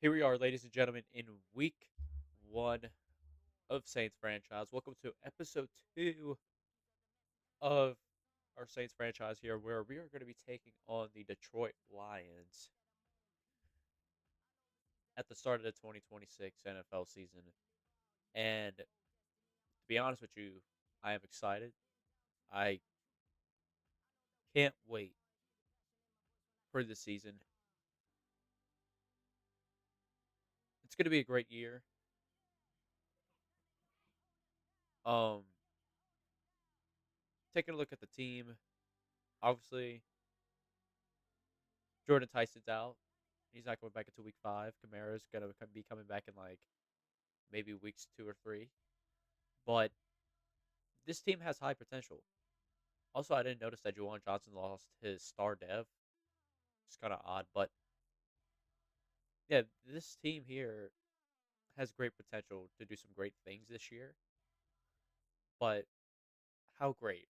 Here we are, ladies and gentlemen, in week one of Saints franchise. Welcome to episode two of our Saints franchise here, where we are going to be taking on the Detroit Lions at the start of the 2026 NFL season. And to be honest with you, I am excited. I can't wait for this season. It's going to be a great year. Um, Taking a look at the team, obviously Jordan Tyson's out. He's not coming back until week five. Kamara's gonna be coming back in like maybe weeks two or three. But this team has high potential. Also, I didn't notice that Juwan Johnson lost his star dev. It's kind of odd, but yeah, this team here has great potential to do some great things this year. But how great?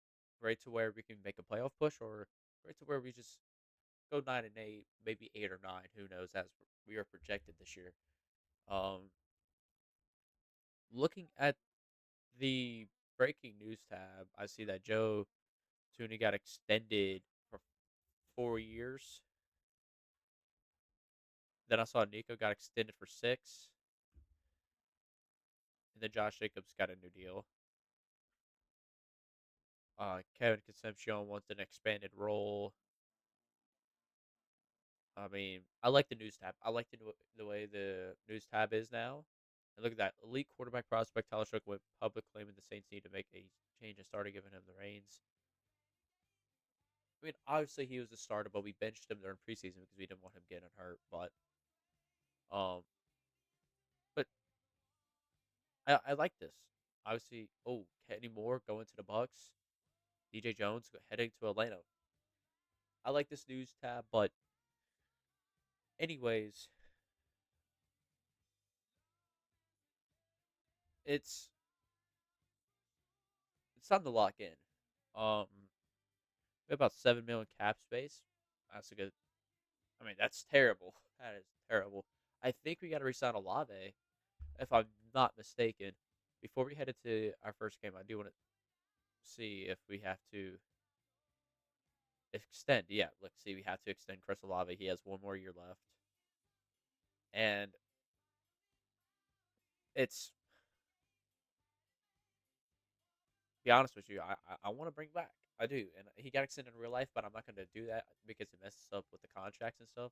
Great to where we can make a playoff push, or great to where we just go 9-8, maybe 8 or 9. Who knows? As we are projected this year. Um, Looking at the breaking news tab, I see that Joe Tooney got extended for 4 years. Then I saw Nico got extended for 6. And then Josh Jacobs got a new deal. Kevin Concepcion wants an expanded role. I mean, I like the news tab. I like the way the news tab is now. And look at that. Elite quarterback prospect Tyler Shook went public claiming the Saints need to make a change and started giving him the reins. I mean, obviously he was a starter, but we benched him during preseason because we didn't want him getting hurt. Um, but I like this. Obviously, Kenny Moore going to the Bucks. DJ Jones heading to Atlanta. I like this news tab, but anyways, it's it's time to lock in. Um, we have about 7 million cap space. That's a good. I mean, that's terrible. That is terrible. I think we got to resign Olave, if I'm not mistaken. Before we head into our first game, I do want to see if we have to extend. Yeah, let's see. We have to extend Chris Olave. He has one more year left, and it's be honest with you, I want to bring back. I do, and he got extended in real life, but I'm not going to do that because it messes up with the contracts and stuff.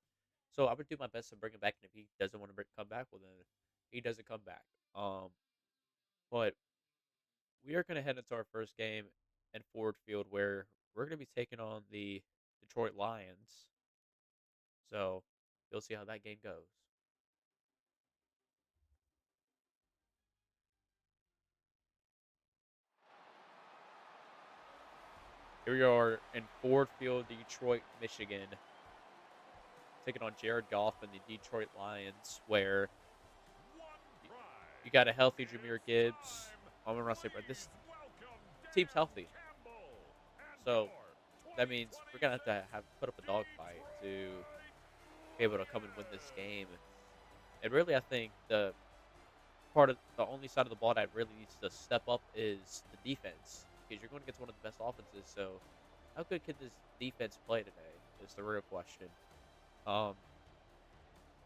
So I would do my best to bring him back, and if he doesn't want to come back, well then he doesn't come back. Um, but we are going to head into our first game in Ford Field, where we're going to be taking on the Detroit Lions. So you'll see how that game goes. Here we are in Ford Field, Detroit, Michigan, taking on Jared Goff and the Detroit Lions, where you got a healthy Jameer Gibbs. I'm gonna say, but this team's healthy, so that means we're gonna have to put up a dogfight to be able to come and win this game. And really, I think the only side of the ball that really needs to step up is the defense, because you're going against one of the best offenses. So, how good can this defense play today? Is the real question. Um,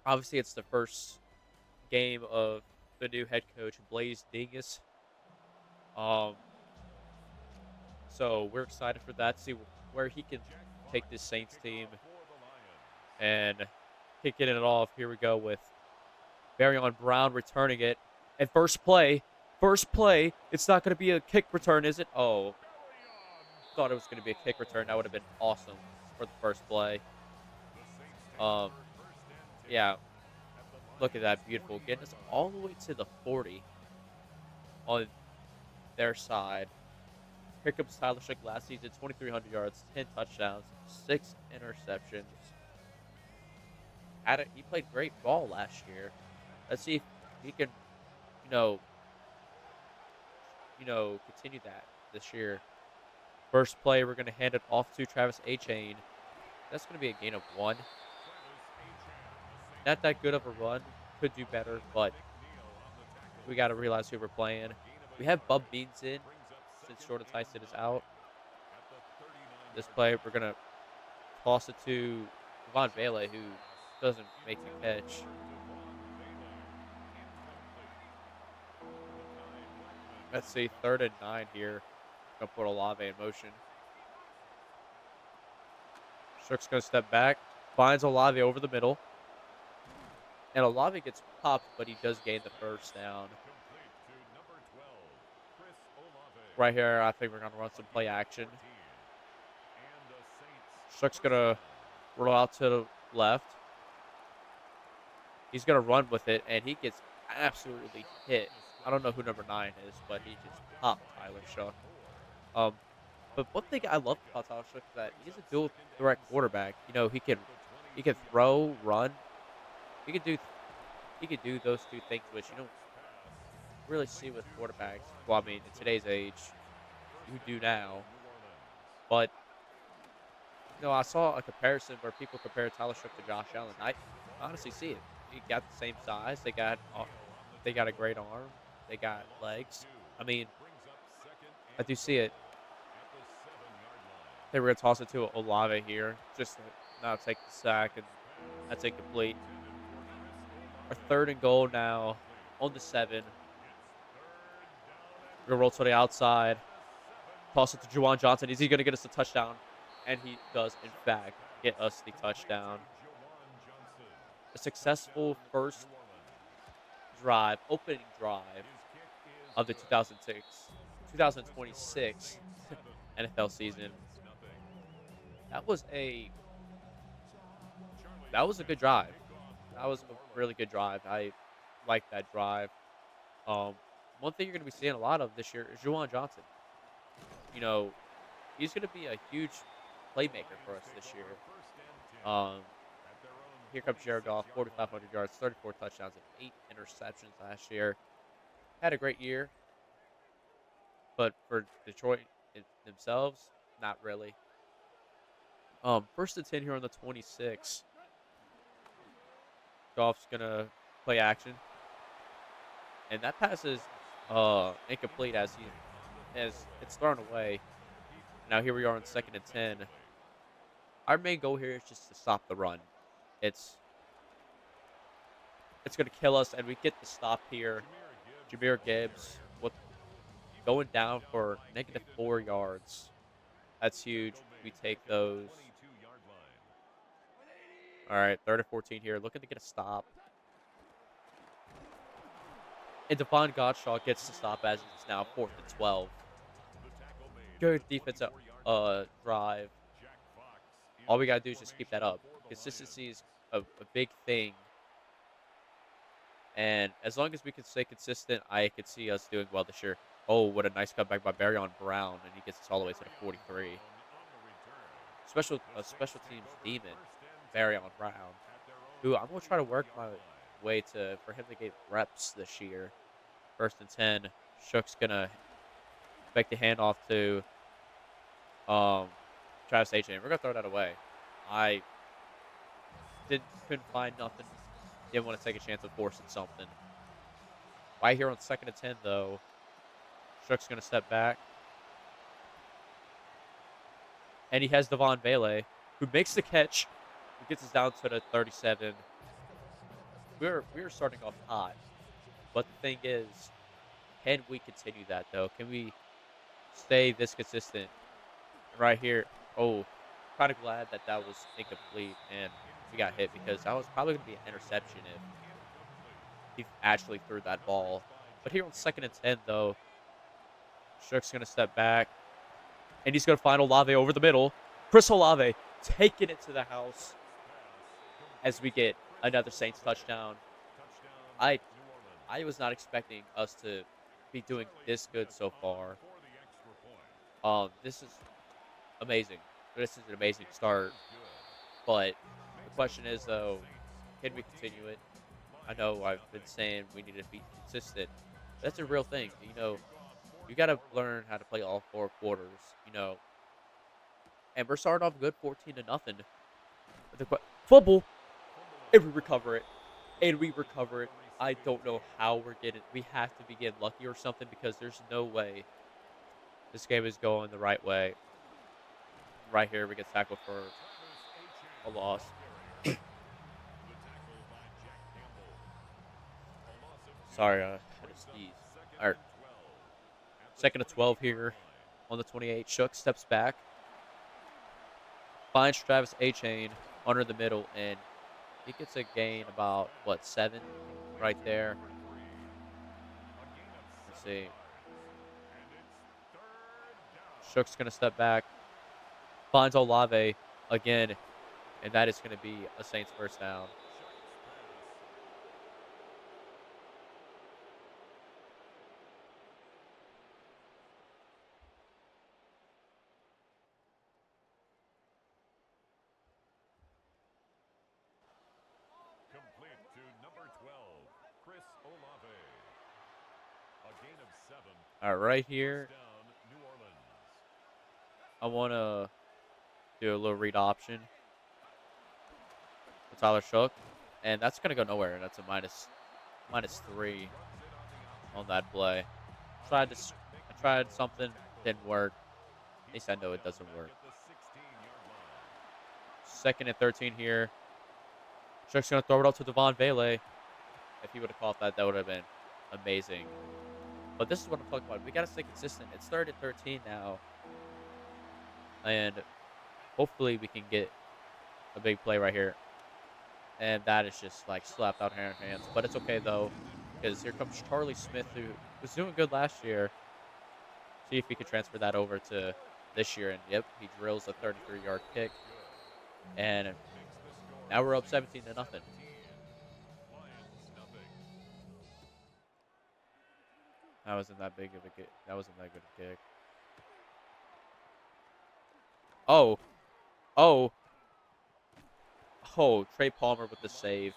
Obviously, it's the first game of the new head coach Blaze Dingus. Um, So we're excited for that. See where he can take this Saints team and kicking it off. Here we go with Barryon Brown returning it. And first play. It's not going to be a kick return, is it? Oh, thought it was going to be a kick return. That would have been awesome for the first play. Um, yeah, look at that, beautiful. Getting us all the way to the 40 on their side. Here comes Tyler Shook last season, 2,300 yards, 10 touchdowns, 6 interceptions. He played great ball last year. Let's see if he can, you know, continue that this year. First play, we're going to hand it off to Travis Achane. That's going to be a gain of 1. Not that good of a run. could do better, but we got to realize who we're playing. We have Bub Beans in since Jordan Tyson is out. This play, we're going to toss it to Devon Bailey, who doesn't make the catch. Let's see, 3rd and 9 here. Going to put Olave in motion. Shook's going to step back, finds Olave over the middle. And Olave gets popped, but he does gain the first down. Right here, I think we're going to run some play action. Shook's going to roll out to the left. He's going to run with it, and he gets absolutely hit. I don't know who number 9 is, but he just popped Tyler Shook. But one thing I love about Tyler Shook is that he's a dual threat quarterback. You know, he can throw, run. He could do those two things, which you don't really see with quarterbacks. Well, I mean, in today's age, you do now. But I saw a comparison where people compare Tyler Shook to Josh Allen. I honestly see it. They got the same size. They got a great arm. They got legs. I mean, I do see it. They were going to toss it to Olave here, just to not take the sack, and that's incomplete. Our 3rd and goal now on the 7. We're going to roll to the outside. Toss it to Juwan Johnson. Is he going to get us a touchdown? And he does, in fact, get us the touchdown. A successful first drive, opening drive of the 2026 NFL season. That was a good drive. That was a really good drive. I like that drive. One thing you're going to be seeing a lot of this year is Juwan Johnson. You know, he's going to be a huge playmaker for us this year. Here comes Jared Goff, 4,500 yards, 34 touchdowns, and 8 interceptions last year. Had a great year, but for Detroit themselves, not really. 1st and 10 here on the 26. Goff's gonna play action, and that pass is incomplete as it's thrown away. Now here we are on 2nd and 10. Our main goal here is just to stop the run. It's going to kill us, and we get the stop here. Jahmyr Gibbs with going down for -4 yards. That's huge. We take those. All right, 3rd and 14 here. Looking to get a stop. And Devon Gottschalk gets the stop as it's now 4th and 12. Good defensive drive. All we got to do is just keep that up. Consistency is a big thing. And as long as we can stay consistent, I could see us doing well this year. Oh, what a nice cutback by Barryon Brown, and he gets us all the way to the 43. Special teams demon, Barryon Brown, who I'm going to try to work my way for him to get reps this year. 1st and 10. Shook's going to make the handoff to Travis Etienne. We're going to throw that away. I couldn't find nothing. Didn't want to take a chance of forcing something. Right here on 2nd and 10, though, Shook's going to step back. And he has Devon Bailey, who makes the catch, who gets us down to the 37. We're starting off hot. But the thing is, can we continue that, though? Can we stay this consistent? Right here, kind of glad that was incomplete and we got hit, because that was probably going to be an interception if he actually threw that ball. But here on 2nd and 10, though, Shook's going to step back, and he's going to find Olave over the middle. Chris Olave taking it to the house as we get another Saints touchdown. I was not expecting us to be doing this good so far. This is amazing. This is an amazing start. But the question is, though, can we continue it? I know I've been saying we need to be consistent. That's a real thing. You got to learn how to play all 4 quarters, And we're starting off good, 14-0. Fumble, and we recover it. and we recover it. I don't know how we're getting. We have to be getting lucky or something because there's no way this game is going the right way. Right here, we get tackled for a loss. Sorry, I had to sneeze. All right, 2nd and 12 here on the 28. Shook steps back, finds Travis A Chain under the middle, and he gets a gain about what 7 right there. Let's see. Shook's gonna step back, finds Olave again, and that is going to be a Saints first down. Complete to number 12, Chris Olave. A gain of 7. All right, right here, Down, New Orleans. I want to do a little read option with Tyler Shook, and that's going to go nowhere. That's a minus 3 on that play. I tried something, didn't work. At least I know it doesn't work. 2nd and 13 here. Shook's going to throw it up to Devon Vele. If he would have caught that, that would have been amazing. But this is what I'm talking about. We got to stay consistent. It's 3rd and 13 now. And hopefully we can get a big play right here. And that is just like slapped out of our hands. But it's okay though, because here comes Charlie Smith, who was doing good last year. See if he could transfer that over to this year. And yep, he drills a 33-yard kick. And now we're up 17-0. That wasn't that big of a kick. That wasn't that good a kick. Oh, oh, oh! Trey Palmer with the save.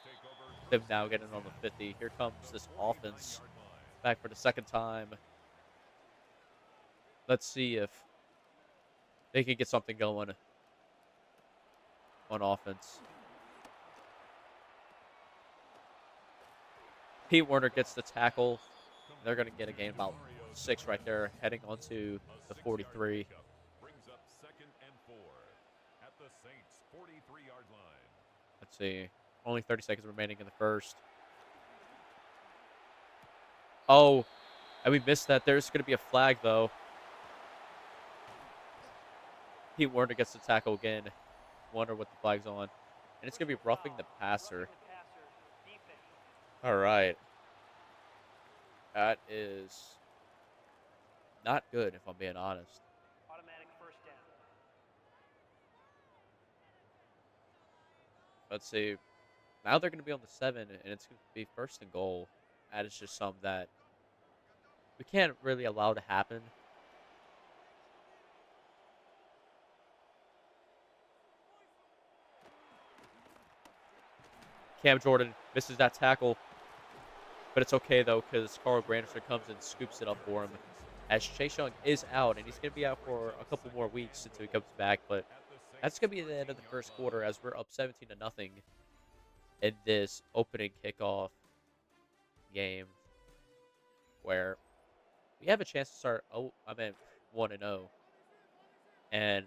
Them now getting on the 50. Here comes this offense back for the second time. Let's see if they can get something going on offense. Pete Werner gets the tackle. They're going to get a gain about 6 right there, heading onto the 43. Brings up 2nd and 4 at the Saints 43-yard line. Let's see. Only 30 seconds remaining in the first. Oh, and we missed that. There's going to be a flag, though. Pete Werner gets the tackle again. Wonder what the flag's on. And it's going to be roughing the passer. All right. That is not good, if I'm being honest. Automatic first down. Let's see. Now they're going to be on the 7, and it's going to be 1st and goal. That is just something that we can't really allow to happen. Cam Jordan misses that tackle. But it's okay, though, because Carl Granderson comes and scoops it up for him. As Chase Young is out, and he's going to be out for a couple more weeks until he comes back. But that's going to be the end of the first quarter as we're up 17-0 in this opening kickoff game where we have a chance to start 1-0. And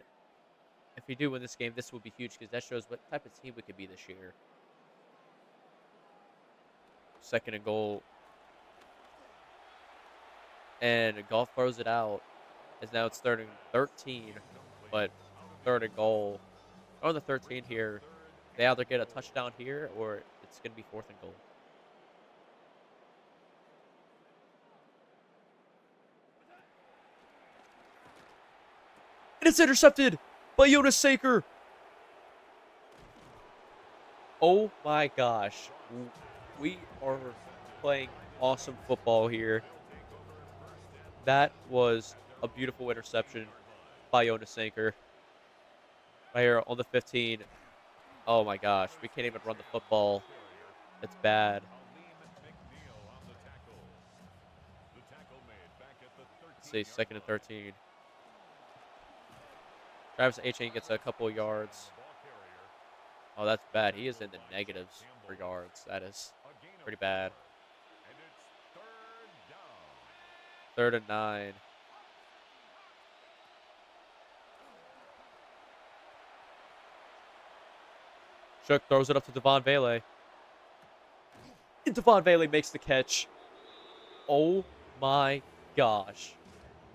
if we do win this game, this will be huge because that shows what type of team we could be this year. 2nd and goal. And Golf throws it out. As now it's 3rd and 13. But 3rd and goal. On the 13 here. They either get a touchdown here or it's going to be 4th and goal. And it's intercepted by Jonas Saker. Oh my gosh. We are playing awesome football here. That was a beautiful interception by Jonas Saker. Right here on the 15. Oh my gosh. We can't even run the football. It's bad. Let's see, 2nd and 13. Travis A-Chain gets a couple of yards Oh, that's bad. He is in the Goal line Chuck negatives for Campbell. yards. That is A gain of pretty 4. bad. And it's third down. 3rd and 9. Shook throws it up to Devon Vele. And Devon Vele makes the catch. Oh my gosh.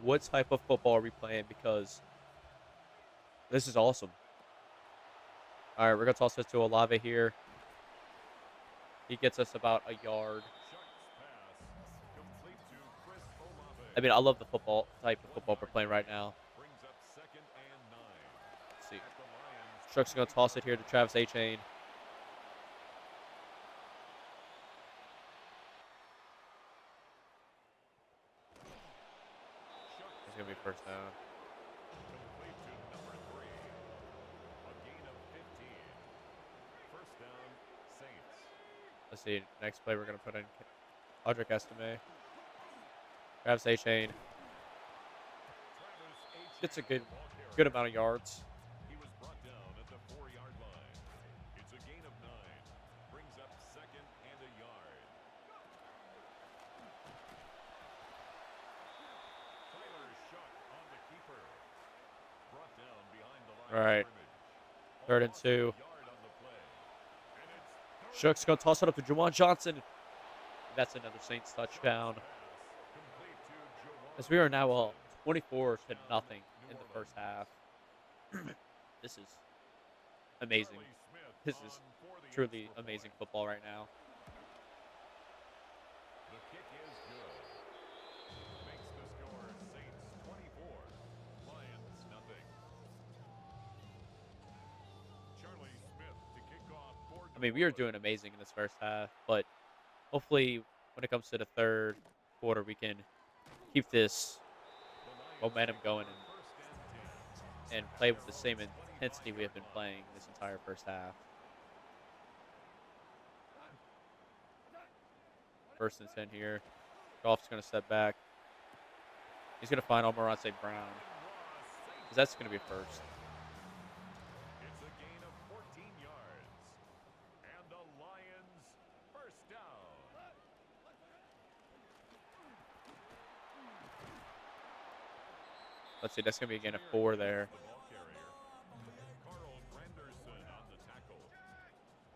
What type of football are we playing? Because this is awesome. All right, we're going to toss this to Olave here. He gets us about a yard. Chuck's pass complete to Chris Olave. I mean, I love the football type of 1 football we're yard playing right gain now. brings up 2nd and 9. Let's see. At the Lions' Shook's going to toss it 28-yard here to line. Travis A-Chain. Chuck's It's going to be pass first down. complete to number 3. A gain of 15. First down, Saints. Let's see. Next play, we're going to put in Audric Estime. Travis A-Chain. Travis Gets a Etienne, good the ball good carrier. amount of yards. He was brought down at the 4-yard line. It's a gain of 9. Brings up 2nd and a yard. Tyler Shuck on the keeper. Brought down behind the line All of right. scrimmage. 3rd and Loss of a 2. yard on the play. And it's Shook's going to toss it up to Juwan Johnson. That's another Saints touchdown. pass complete to As Juwan we are now up Johnson. 24 to Touchdown, nothing New in the Orleans. first half. This is amazing. Charlie Smith This is on for the truly extra amazing point. football right now. The kick is good. Makes the score Saints 24, Lions nothing. Charlie Smith to kick off for I New mean, we are Orleans. doing amazing in this first half, but hopefully when it comes to the third quarter, we can keep this The Lions momentum kick going for first and 10. and play At with the their same own intensity we have 25-yard been line. playing this entire first half. 1st and 10 here. Goff's going to step back. He's going to find Almirante Brown. It was safe. Because that's going to be a first. It's a gain of 14 yards. And the Lions first down. Let's see. That's going to be a gain of 4 there. The ball carrier. Carl Granderson on the tackle.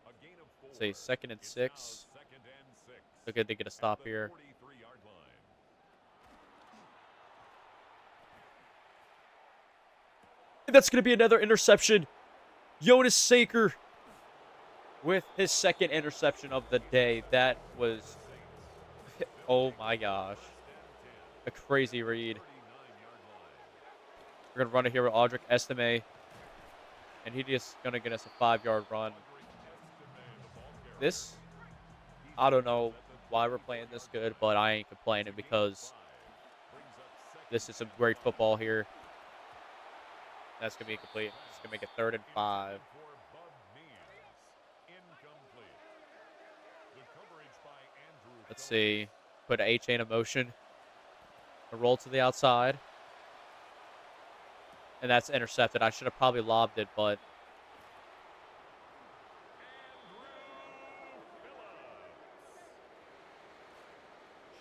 A gain of 4. Say 2nd and It's 6. now 2nd and 6. Look good they get a At stop the here. 43-yard line. And that's going to be another interception. Jonas Saker with his 2nd interception of the day. That was, oh my gosh, a crazy read. 39-yard line. We're going to run it here with Audric Estime. And he just going to get us a 5-yard run. This, I don't know why we're playing this good, but I ain't complaining because this is some great football here. That's going to be incomplete. It's going to make it 3rd and 5. Let's see. Put an A-chain in motion. A roll to the outside. And that's intercepted. I should have probably lobbed it, but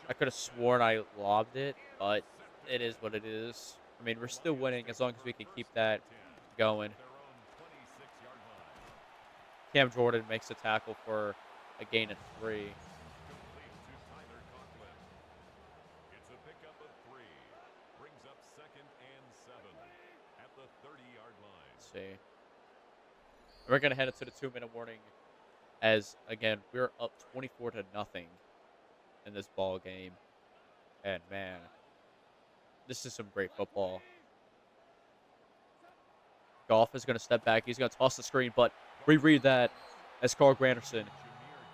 I could have sworn I lobbed it, but it is what it is. I mean, we're still winning as long as we can keep that going. Cam Jordan makes a tackle for a gain of 3. Complete to Tyler Conklin. It's a pickup of 3. Brings up 2nd and 7 at the 30-yard line. Let's see. We're going to head into the 2-minute warning as, again, we're up 24 to nothing in this ball game. And, man, this is some great football. Goff is going to step back. He's going to toss the screen, but reread that as Carl Granderson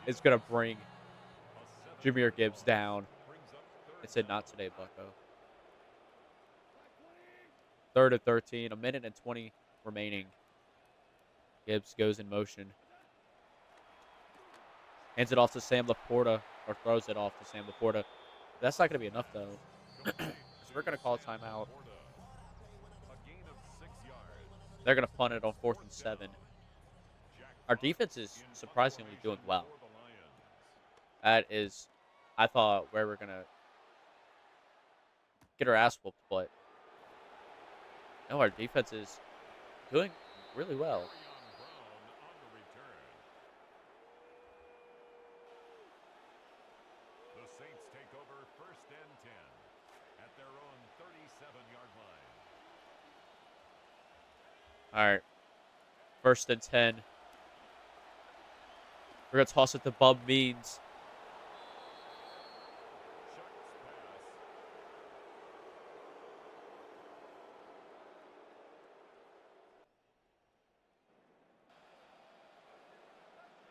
is going to bring Jameer Gibbs down. It said not today, Bucko. 3rd and 13, a minute and 20 remaining. Gibbs goes in motion. Hands it off to Sam Laporta, or throws it off to Sam Laporta. That's not going to be enough, though. So we're going to call a timeout. A gain of 6 yards. They're going to punt it on 4th and 7. Jack Our defense is In surprisingly formation doing well. for the Lions. That is, I thought where we're gonna get our ass whooped, but no, our defense is doing really well. Marion Brown on the return. The Saints take over first and 10 at their own 37-yard line. All right, first and 10. We're gonna toss it to Bub Means. Shucks pass.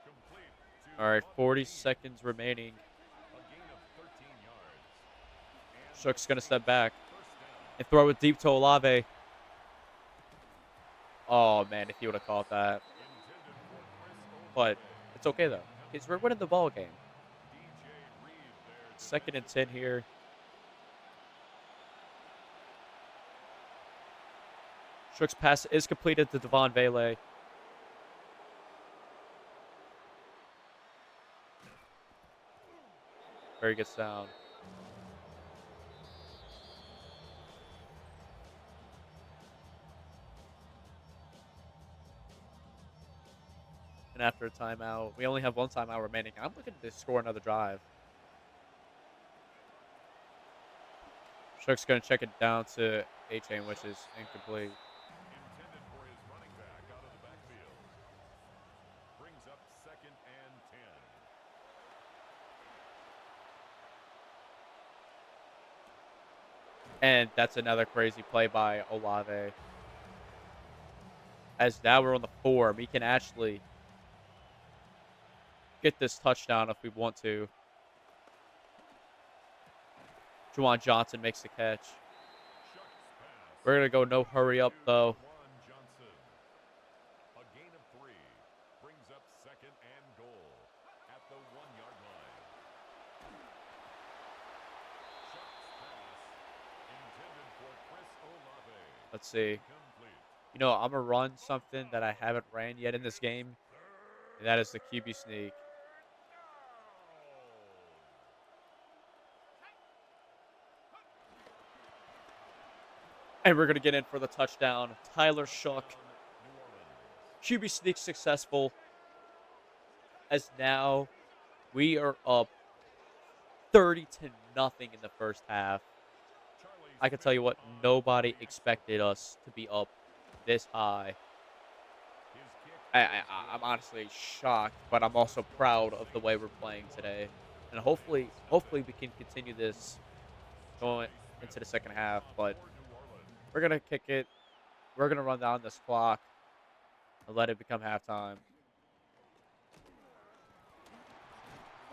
Complete All to right, Bubba 40 Means. seconds remaining. A gain of 13 yards. And the Shook's gonna step Saints back first down. and throw it deep to Olave. Oh man, if he would have caught that, Intended for Chris but Olave. it's okay though, because we're winning the ball game. DJ Reed there Second and 10 defensively. here. Shook's pass is completed to Devon Vele. Very good sound. And after a timeout, we only have one timeout remaining. I'm looking to score another drive. Shook's going to check it down to A-Chain, which is incomplete. Intended for his running back out of the backfield. Brings up second and 10. And that's another crazy play by Olave. As now we're on the 4. We can actually get this touchdown if we want to. Juwan Johnson makes the catch. Shucks pass. We're going to go no hurry To up, though. Juwan Johnson. A gain of 3. Brings up second and goal at the 1-yard line. Shucks pass. Intended for Chris Olave. Let's see. Incomplete. You know, I'm going to run something that I haven't ran yet in this game, and that is the QB sneak. And we're going to get in for the touchdown. Tyler Shook. Touchdown, New Orleans. QB sneak successful. As now we are up 30 to nothing in the first half. Charlie I can tell Smith you what, on nobody the extra expected point. us to be up this high. His kick I, is I, I'm good. honestly shocked, but I'm also proud of the way we're playing today. And hopefully we can continue this going Charlie Smith into the second half. But for New Orleans. we're gonna kick it. We're gonna run down this clock and let it become halftime.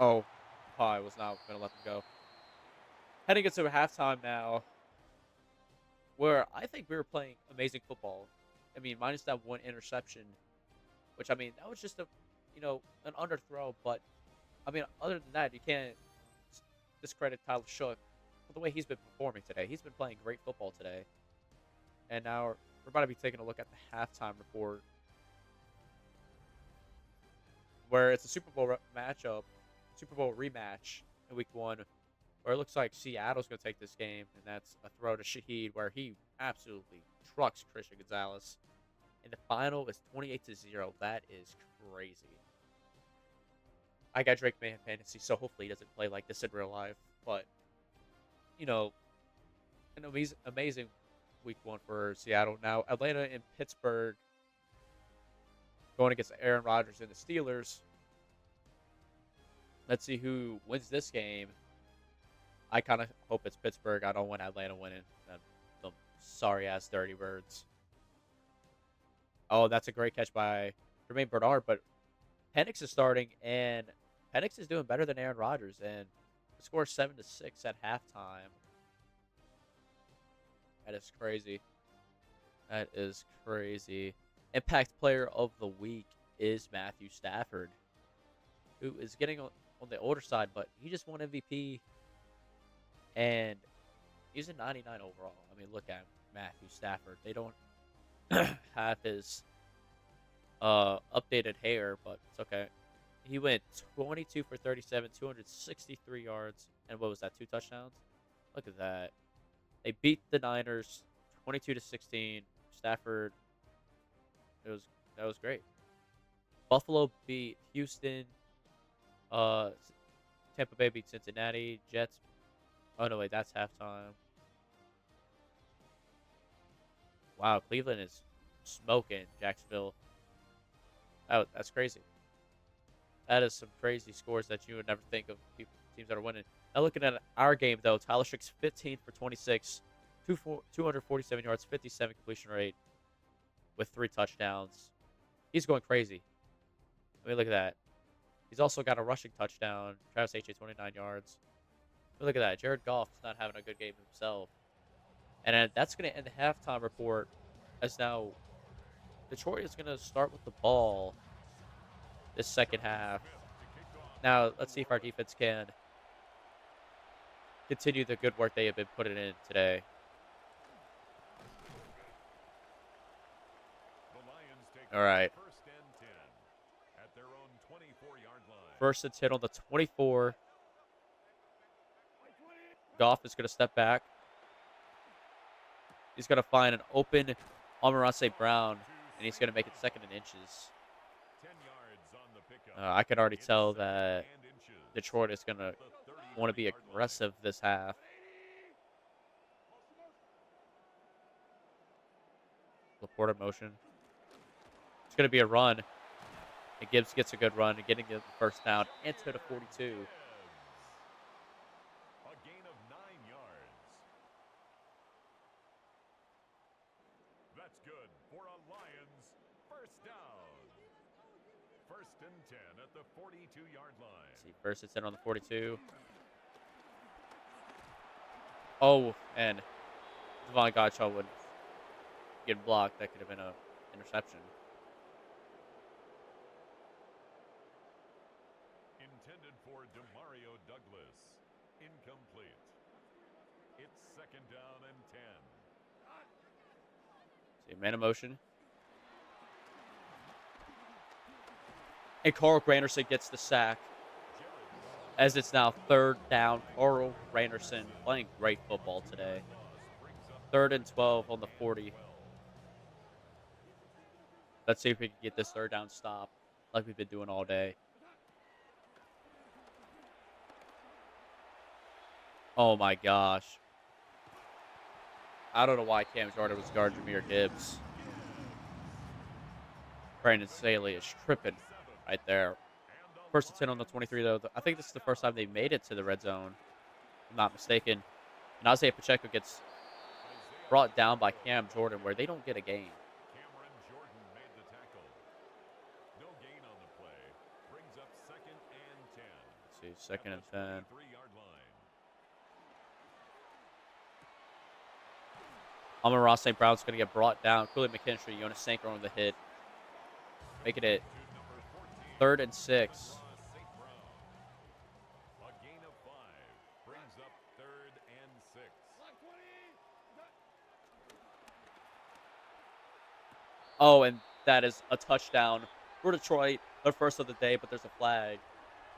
Oh, I was not gonna let them go. Heading into halftime now, where I think we were playing amazing football. I mean, minus that one interception, which I mean that was just an underthrow. But I mean, other than that, you can't discredit Tyler Shook for the way he's been performing today. He's been playing great football today. And now we're about to be taking a look at the halftime report, where it's a Super Bowl rematch in Week 1, where it looks like Seattle's going to take this game, and that's a throw to Shaheed, where he absolutely trucks Christian Gonzalez. And the final is 28-0. That is crazy. I got Drake May in fantasy, so hopefully he doesn't play like this in real life. But, you know, an amazing Week 1 for Seattle. Now, Atlanta and Pittsburgh going against Aaron Rodgers and the Steelers. Let's see who wins this game. I kind of hope it's Pittsburgh. I don't want Atlanta winning. Them sorry ass dirty birds. Oh, that's a great catch by Jermaine Bernard, but Penix is starting, and Penix is doing better than Aaron Rodgers, and the score is 7-6 at halftime. That is crazy. That is crazy. Impact Player of the Week is Matthew Stafford, who is getting on the older side, but he just won MVP, and he's a 99 overall. I mean, look at Matthew Stafford. They don't have his updated hair, but it's okay. He went 22 for 37, 263 yards, and what was that? 2 touchdowns. Look at that. They beat the Niners 22-16. Stafford. It was that was great. Buffalo beat Houston. Uh, Tampa Bay beat Cincinnati. Jets. Oh no, wait, that's halftime. Wow, Cleveland is smoking Jacksonville. Oh, that's crazy. That is some crazy scores that you would never think of teams that are winning. Now looking at our game though, Tyler Strick's 15 for 26, 247 yards, 57 completion rate with 3 touchdowns. He's going crazy. I mean, look at that. He's also got a rushing touchdown. Travis H. 29 yards. I mean, look at that. Jared Goff's not having a good game himself. And that's going to end the halftime report as now Detroit is going to start with the ball this second half. Now, let's see if our defense can continue the good work they have been putting in today. All right. First and 10 on the 24. Goff is going to step back. He's going to find an open Amon-Ra St. Brown, and he's going to make it second and inches. I can already tell that Detroit is going to want to be aggressive this half. Laporta motion. It's going to be a run. And Gibbs gets a good run, and getting the first down into the 42. That's good for a Lions first down. First and 10 at the 42-yard line. Let's see, first and 10 on the 42. Oh, and Devon Godshaw would get blocked. That could have been an interception. Intended for Demario Douglas. Incomplete. It's second down and 10. See, man of motion. And Carl Granderson gets the sack. As it's now third down, Carl Granderson playing great football today. 3rd and 12 on the 40. Let's see if we can get this third down stop like we've been doing all day. Oh my gosh. I don't know why Cam Jordan was guarding Jahmyr Gibbs. Brandon Staley is tripping right there. First and 10 on the 23, though. I think this is the first time they made it to the red zone. If I'm not mistaken. And Isaiah Pacheco gets brought down by Cam Jordan, where they don't get a gain. Cameron Jordan made the tackle. No gain on the play. Brings up second and 10. Let's see, second and 10. 3-yard line. Amon-Ra St. Brown's going to get brought down. Cooley McKinstry, Jonas Sanker on the hit. Making it 3rd and 6. A gain of 5. Brings up 3rd and 6. Oh, and that is a touchdown for Detroit. Their first of the day, but there's a flag.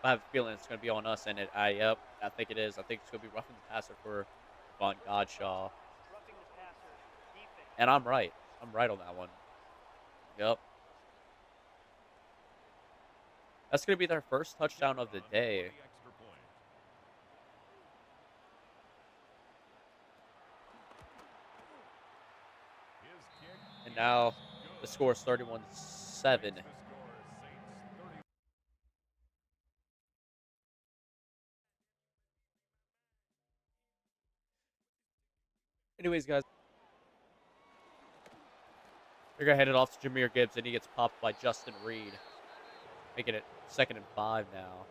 I have a feeling it's going to be on us, and I think it is. I think it's going to be roughing the passer for Von Godshaw. And I'm right. I'm right on that one. Yep. That's going to be their first touchdown of the day. And now the score is 31-7. Anyways, guys, they're going to hand it off to Jahmyr Gibbs, and he gets popped by Justin Reed. Making it 2nd and 5 now.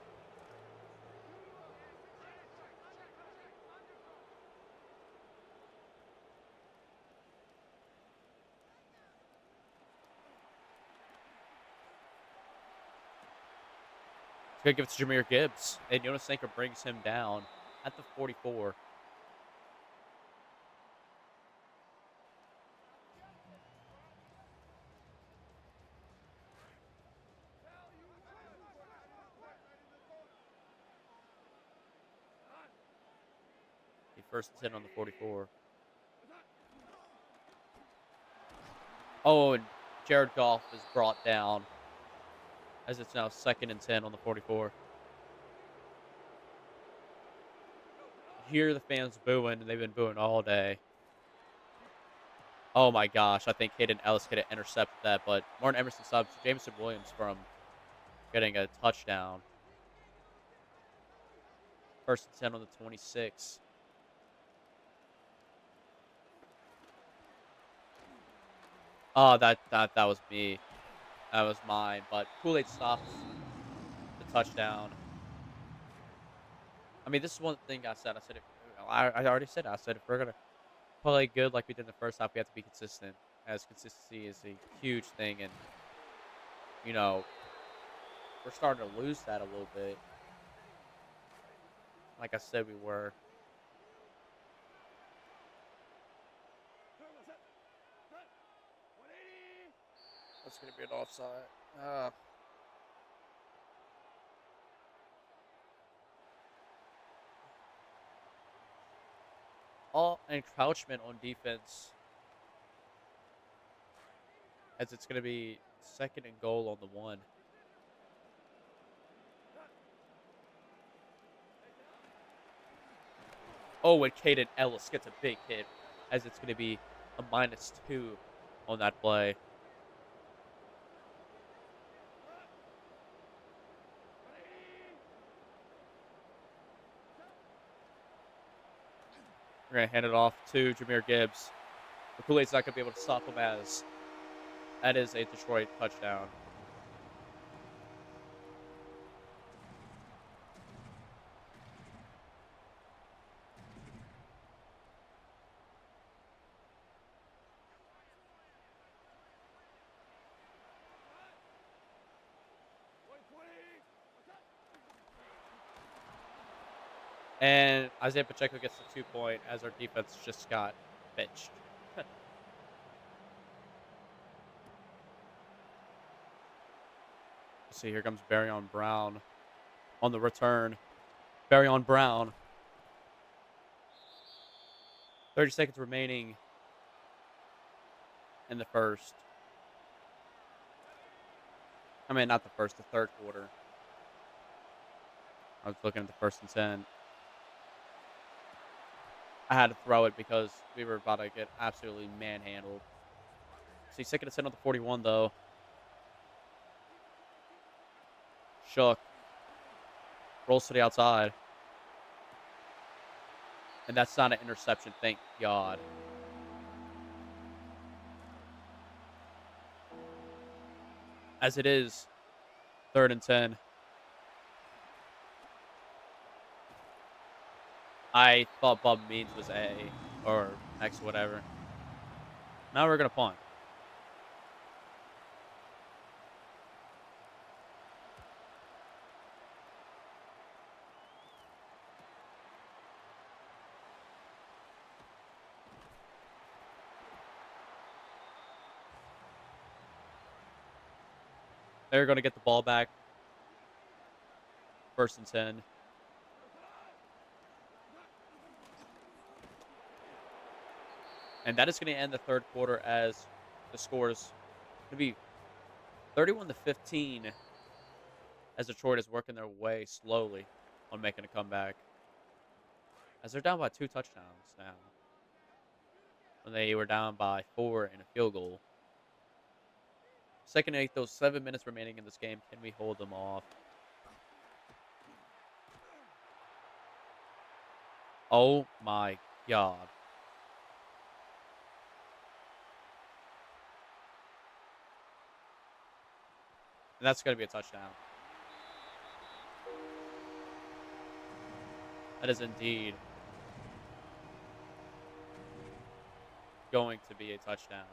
He's going to give it to Jahmyr Gibbs, and Jonas Sanker brings him down at the 44. First and 10 on the 44. Oh, and Jared Goff is brought down as it's now second and 10 on the 44. You hear the fans booing, and they've been booing all day. Oh my gosh, I think Hayden Ellis could have intercepted that, but Martin Emerson stops Jameson Williams from getting a touchdown. First and 10 on the 26. Oh, that was me. That was mine. But Kool-Aid stops the touchdown. I mean, this is one thing I said. I said it. I already said it. I said if we're gonna play good like we did in the first half, we have to be consistent. As consistency is a huge thing, and you know we're starting to lose that a little bit. Like I said, we were. That's gonna be an offside. All encroachment on defense, as it's gonna be second and goal on the 1. Oh, and Caden Ellis gets a big hit, as it's gonna be a -2 on that play. We're going to hand it off to Jahmyr Gibbs. But Kool-Aid's not going to be able to stop him, as that is a Detroit touchdown. And Isaiah Pacheco gets the 2-point as our defense just got benched. See, here comes Barryon Brown on the return. Barryon Brown. 30 seconds remaining in the first. I mean, not the first, the third quarter. I was looking at the first and 10. I had to throw it because we were about to get absolutely manhandled. See, second and 10 on the 41, though. Shook. Rolls to the outside. And that's not an interception, thank God. As it is, third and 10. I thought Bob Means was A or X, whatever. Now we're going to punt. They're going to get the ball back. First and 10. And that is going to end the third quarter, as the score is going to be 31-15, as Detroit is working their way slowly on making a comeback. As they're down by 2 touchdowns now, when they were down by 4 in a field goal. Second and 8, those 7 minutes remaining in this game. Can we hold them off? Oh my God. And that's going to be a touchdown. That is indeed going to be a touchdown.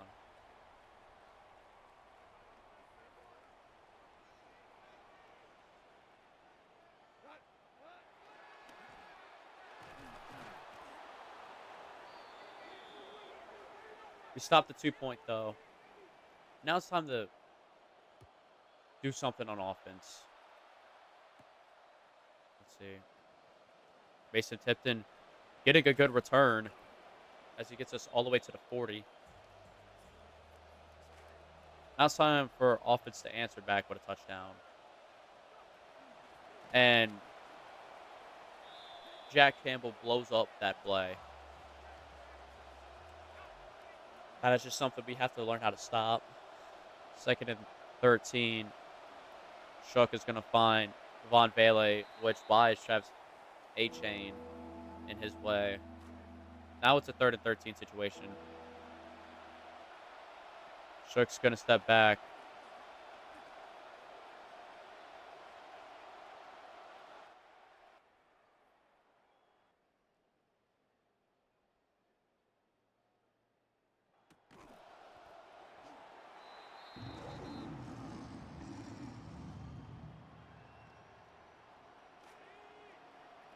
We stopped the 2-point, though. Now it's time to do something on offense. Let's see. Mason Tipton getting a good return as he gets us all the way to the 40. Now it's time for offense to answer back with a touchdown. And Jack Campbell blows up that play. That is just something we have to learn how to stop. 2nd and 13. Shook is going to find Von Bailey, which buys Travis A-Chain in his way. Now it's a 3rd and 13 situation. Shook's going to step back.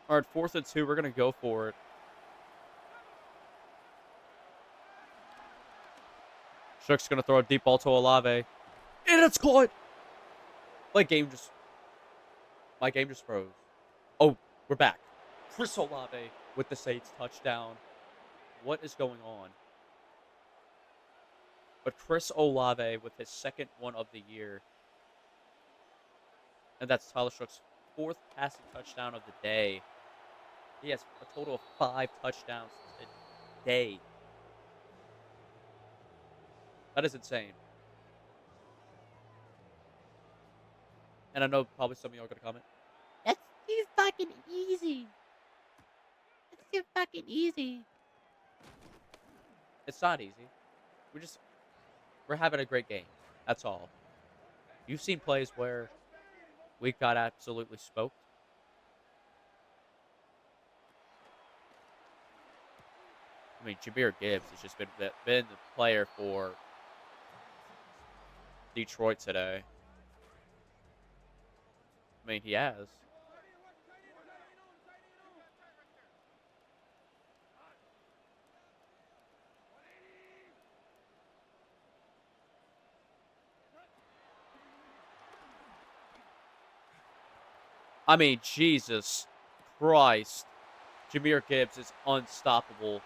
All right, 4th and 2. We're going to go for it. Shook's going to throw a deep ball to Olave. And it's caught! My game just froze. Oh, we're back. Chris Olave with the Saints touchdown. What is going on? But Chris Olave with his 2nd one of the year. And that's Tyler Shook's 4th passing touchdown of the day. He has a total of 5 touchdowns today. That is insane. And I know probably some of y'all are going to comment, "That's too fucking easy. That's too fucking easy." It's not easy. We're having a great game. That's all. You've seen plays where we got absolutely smoked. I mean, Jahmyr Gibbs has just been the player for Detroit today. I mean, he has. I mean, Jesus Christ. Jahmyr Gibbs is unstoppable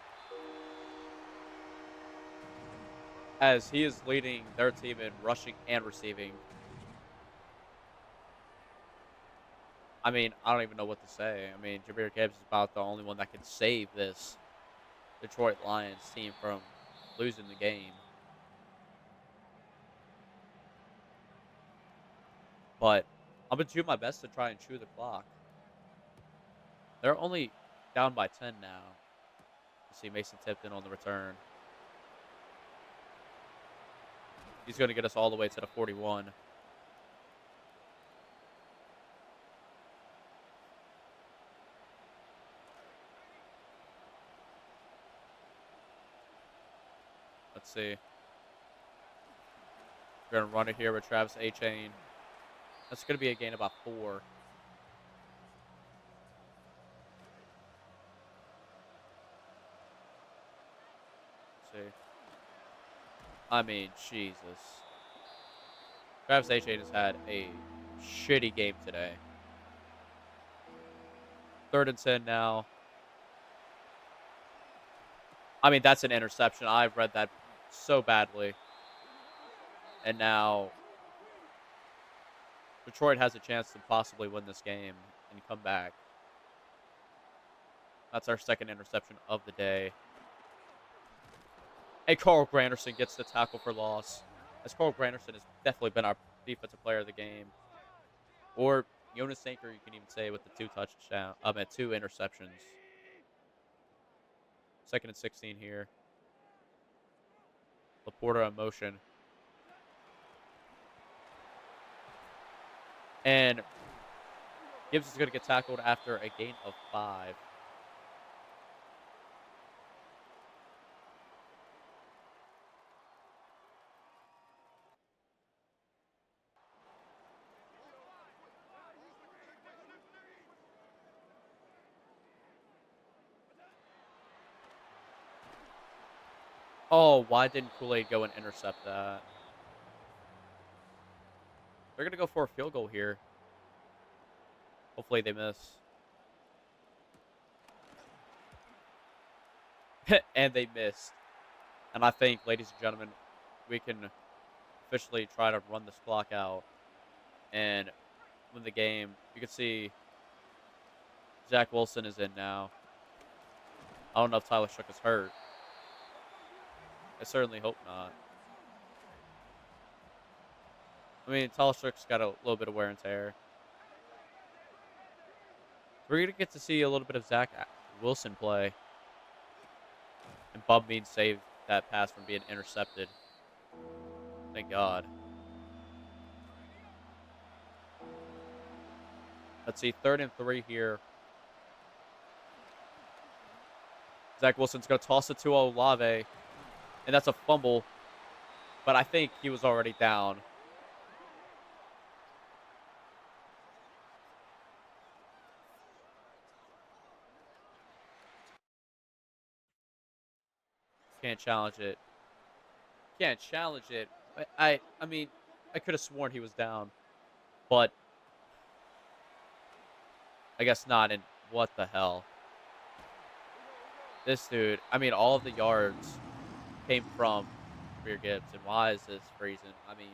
as he is leading their team in rushing and receiving. I mean, I don't even know what to say. I mean, Jahmyr Gibbs is about the only one that can save this Detroit Lions team from losing the game. But I'm going to do my best to try and chew the clock. They're only down by 10 now. You see Mason Tipton on the return. He's going to get us all the way to the 41. Let's see. We're going to run it here with Travis A-Chain. That's going to be a gain of about 4. Let's see. I mean, Jesus. Travis A-Chain has had a shitty game today. 3rd and 10 now. I mean, that's an interception. I've read that so badly. And now Detroit has a chance to possibly win this game and come back. That's our 2nd interception of the day. Hey, Carl Granderson gets the tackle for loss. As Carl Granderson has definitely been our defensive player of the game. Or Jonas Sanker, you can even say, with the 2 interceptions. 2nd and 16 here. Laporta in motion. And Gibbs is going to get tackled after a gain of 5. Oh, why didn't Kool-Aid go and intercept that? They're going to go for a field goal here. Hopefully they miss. and they missed. And I think, ladies and gentlemen, we can officially try to run this clock out and win the game. You can see Zach Wilson is in now. I don't know if Tyler Shook is hurt. I certainly hope not. I mean, Tyler Shook's got a little bit of wear and tear. We're going to get to see a little bit of Zach Wilson play. And Bub Means saved that pass from being intercepted. Thank God. Let's see, 3rd and 3 here. Zach Wilson's going to toss it to Olave. And that's a fumble. But I think he was already down. Can't challenge it. Can't challenge it. I mean, I could have sworn he was down. But I guess not. And what the hell? This dude, I mean, all of the yards came from Rear Gibbs. And why is this freezing? I mean,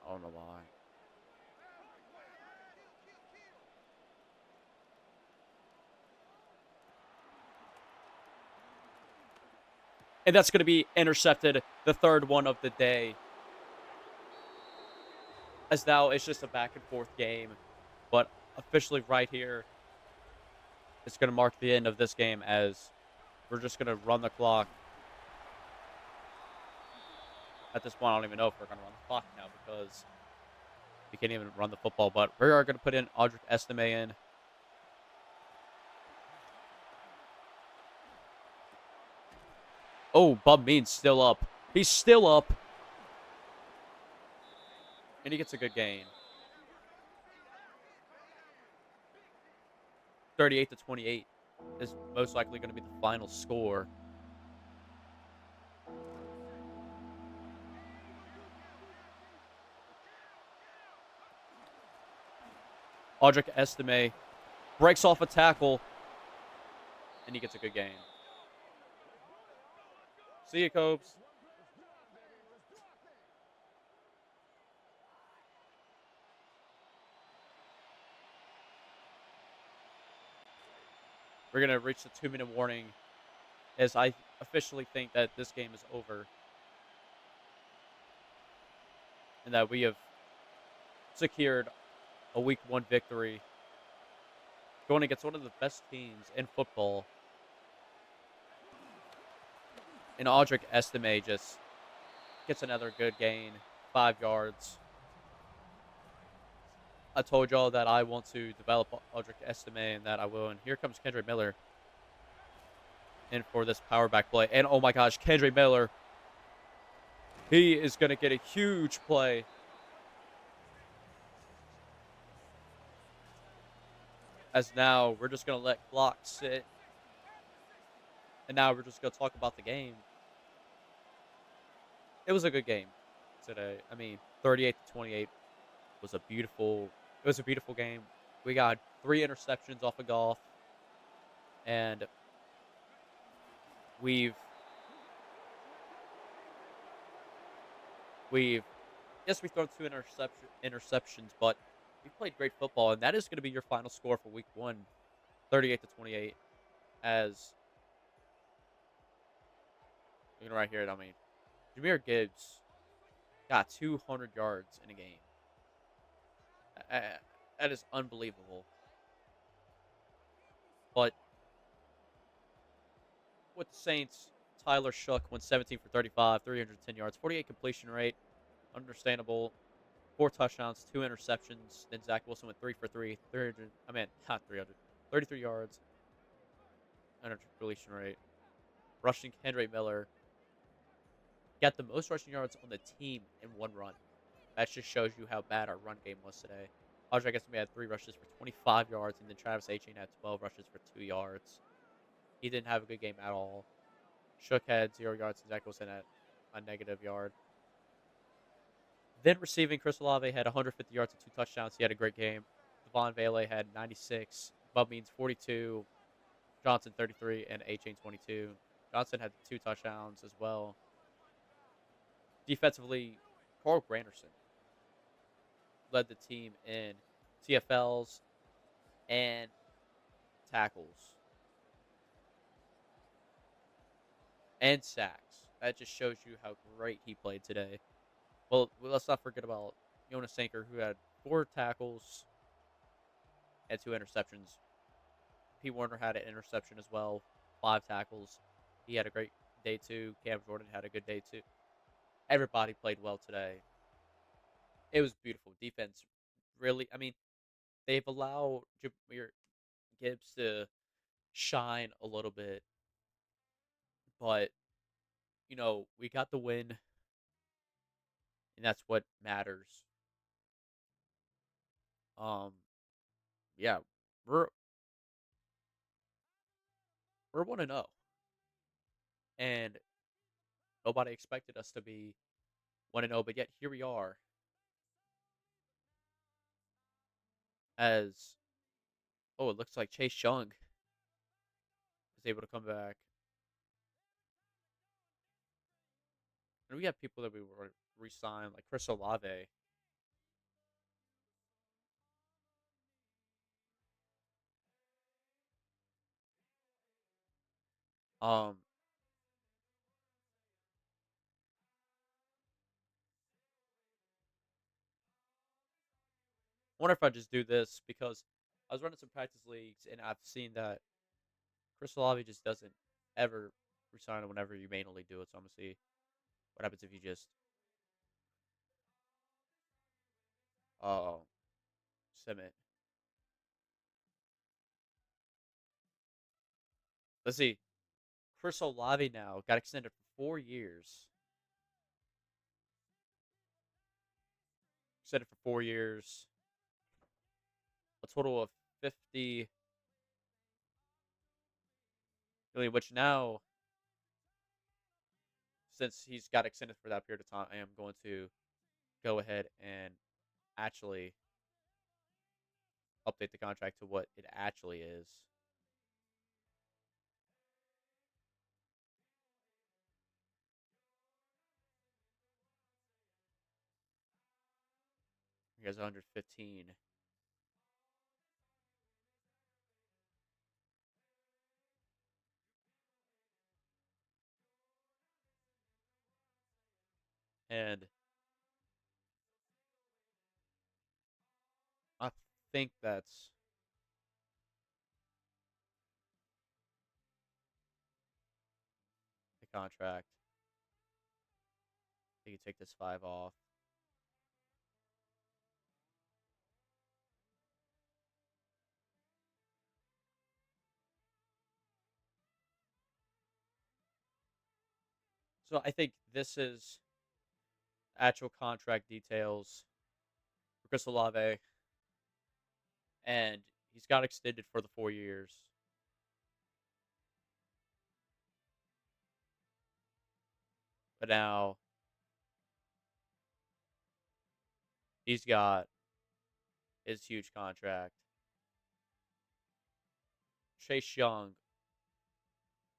I don't know why. And that's going to be intercepted, the 3rd one of the day. As now it's just a back and forth game. But officially right here, it's going to mark the end of this game as we're just going to run the clock. At this point, I don't even know if we're going to run the clock now because we can't even run the football. But we are going to put in Audric Estime in. Oh, Bub Means still up. He's still up. And he gets a good gain. 38-28 is most likely going to be the final score. Audric Estime breaks off a tackle. And he gets a good gain. See you, Cobes. We're going to reach the 2-minute warning as I officially think that this game is over. And that we have secured a Week 1 victory. Going against one of the best teams in football. And Audric Estime just gets another good gain. 5 yards. I told y'all that I want to develop Audric Estime and that I will. And here comes Kendre Miller in for this power back play. And oh my gosh, Kendre Miller. He is going to get a huge play. As now we're just going to let clock sit. And now we're just going to talk about the game. It was a good game today. I mean, 38-28 was a beautiful game. We got 3 interceptions off of Goff. And we've yes, we've thrown 2 interceptions, but we played great football, and that is going to be your final score for Week 1, 38-28. As looking right here, I mean, Jahmyr Gibbs got 200 yards in a game. That is unbelievable. But with the Saints, Tyler Shook went 17 for 35, 310 yards, 48 completion rate. Understandable. 4 touchdowns, 2 interceptions. Then Zach Wilson went 3 for 3, 300. I mean, not 300. 33 yards, 100 completion rate. Rushing Kendre Miller. Got the most rushing yards on the team in 1 run. That just shows you how bad our run game was today. Audric Estime had 3 rushes for 25 yards, and then Travis Etienne had 12 rushes for 2 yards. He didn't have a good game at all. Shook had 0 yards, and Zach Wilson had a negative yard. Then receiving, Chris Olave had 150 yards and 2 touchdowns. He had a great game. Devon Vele had 96, Bub Means 42, Johnson 33, and A-Chain 22. Johnson had 2 touchdowns as well. Defensively, Carl Granderson led the team in TFLs and tackles and sacks. That just shows you how great he played today. Well, let's not forget about Jonas Sanker, who had 4 tackles and 2 interceptions. P. Warner had an interception as well, 5 tackles. He had a great day too. Cam Jordan had a good day too. Everybody played well today. It was beautiful. Defense really, I mean, they've allowed Jameer Gibbs to shine a little bit, but, we got the win, and that's what matters. Um, yeah, we're we're 1-0, and nobody expected us to be 1-0, but yet here we are as it looks like Chase Young is able to come back. And we have people that we were re-signed, like Chris Olave. Um, wonder if I just do this because I was running some practice leagues and I've seen that Chris Olave just doesn't ever resign whenever you manually do it. So I'm gonna see what happens if you just uh submit. Let's see. Chris Olave now got extended for 4 years. Extended for 4 years. A total of 50 million, which now, since he's got extended for that period of time, I am going to go ahead and actually update the contract to what it actually is. He has 115. And I think that's the contract. He can take this 5 off. So I think this is actual contract details for Chris Olave, and he's got extended for the 4 years. But now he's got his huge contract. Chase Young,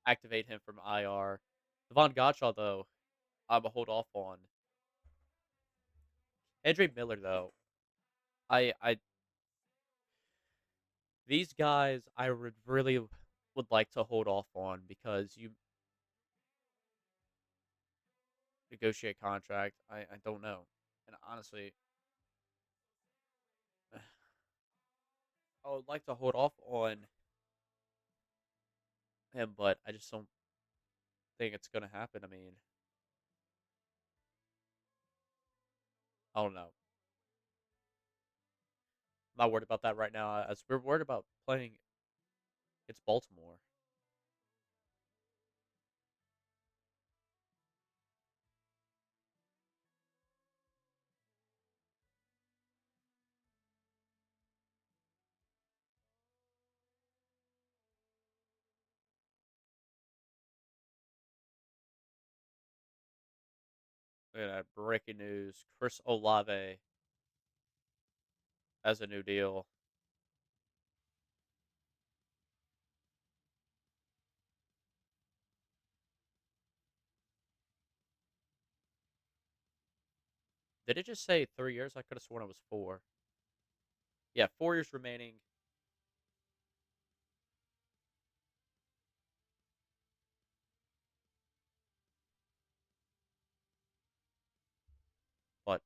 activate him from IR. Devon Gottschall, though, I'm a hold off on. Andre Miller, though, I these guys I would really would like to hold off on because you negotiate contract. I don't know, and honestly, I would like to hold off on him, but I just don't think it's gonna happen. I mean, I don't know. I'm not worried about that right now. As we're worried about playing against Baltimore. Look at that breaking news: Chris Olave has a new deal. Did it just say 3 years? I could have sworn it was 4. Yeah, 4 years remaining. But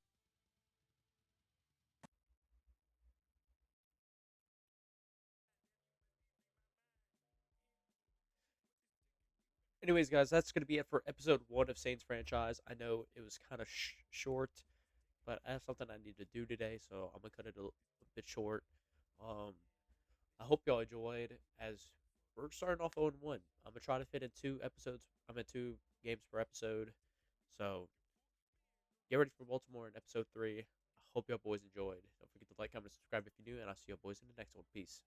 anyways, guys, that's gonna be it for episode 1 of Saints franchise. I know it was kind of short, but I have something I need to do today, so I'm gonna cut it a bit short. Um, I hope y'all enjoyed. As we're starting off 0-1, I'm gonna try to fit in 2 episodes. I'm in 2 games per episode, so get ready for Baltimore in episode 3. I hope y'all boys enjoyed. Don't forget to like, comment, subscribe if you do, and I'll see y'all boys in the next one. Peace.